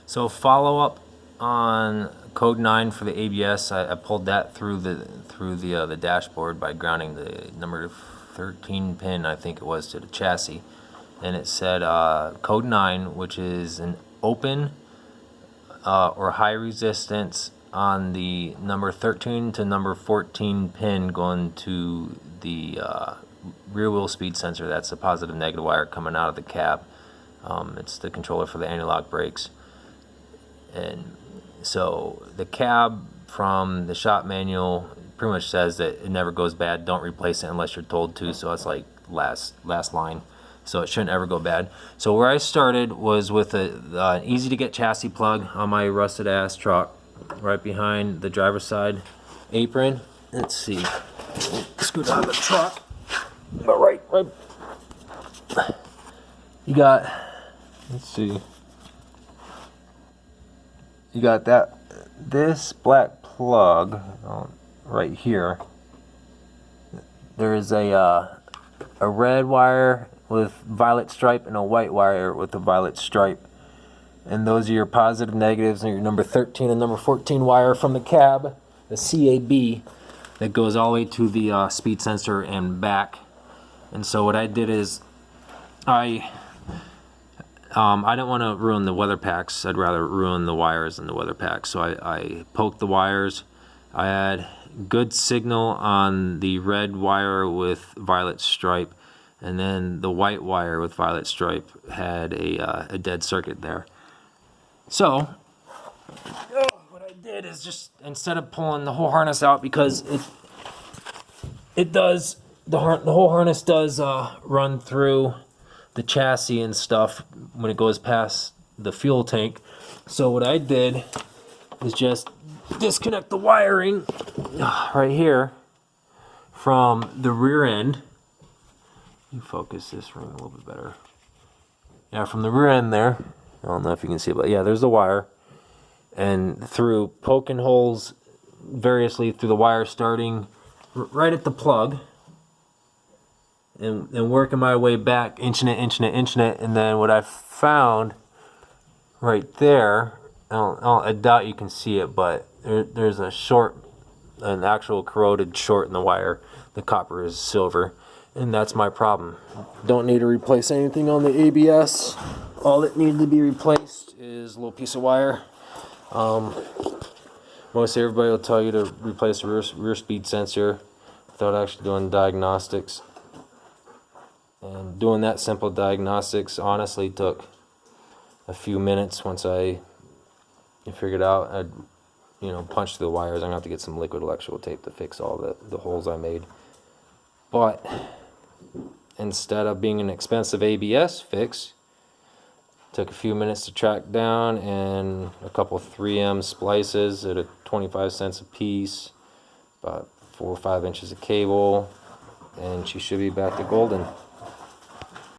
So follow up on code 9 for the ABS. I pulled that through the dashboard by grounding the number 13 pin, I think it was, to the chassis, and it said code 9, which is an open or high resistance on the number 13 to number 14 pin going to the rear wheel speed sensor. That's the positive negative wire coming out of the cab. It's the controller for the anti-lock brakes. And so the cab from the shop manual pretty much says that it never goes bad. Don't replace it unless you're told to. So it's like last line. So it shouldn't ever go bad. So where I started was with an easy to get chassis plug on my rusted ass truck, right behind the driver's side apron. Let's see. Scoot out of the truck. But right. You got. Let's see. You got this black plug right here. There is a red wire with violet stripe and a white wire with a violet stripe, and those are your positive negatives, and your number 13 and number 14 wire from the cab, the CAB, that goes all the way to the speed sensor and back. And so what I did is I didn't want to ruin the weather packs. I'd rather ruin the wires than the weather packs. So I poked the wires. I had good signal on the red wire with violet stripe, and then the white wire with violet stripe had a dead circuit there. So what I did is just, instead of pulling the whole harness out, because it does, the whole harness does run through the chassis and stuff when it goes past the fuel tank. So what I did is just disconnect the wiring right here from the rear end. Let me focus this ring a little bit better. Yeah, from the rear end there. I don't know if you can see it, but yeah, there's the wire. And through poking holes variously through the wire, starting right at the plug, and working my way back, inching it, and then what I found right there, I doubt you can see it, but there's a short, an actual corroded short in the wire. The copper is silver, and that's my problem. Don't need to replace anything on the ABS. All that needed to be replaced is a little piece of wire. Most everybody will tell you to replace the rear speed sensor without actually doing diagnostics. And doing that simple diagnostics honestly took a few minutes. Once I figured out, I'd punch through the wires. I'm gonna have to get some liquid electrical tape to fix all the holes I made. But instead of being an expensive ABS fix, took a few minutes to track down, and a couple 3M splices at 25 cents a piece, about 4 or 5 inches of cable, and she should be back to golden.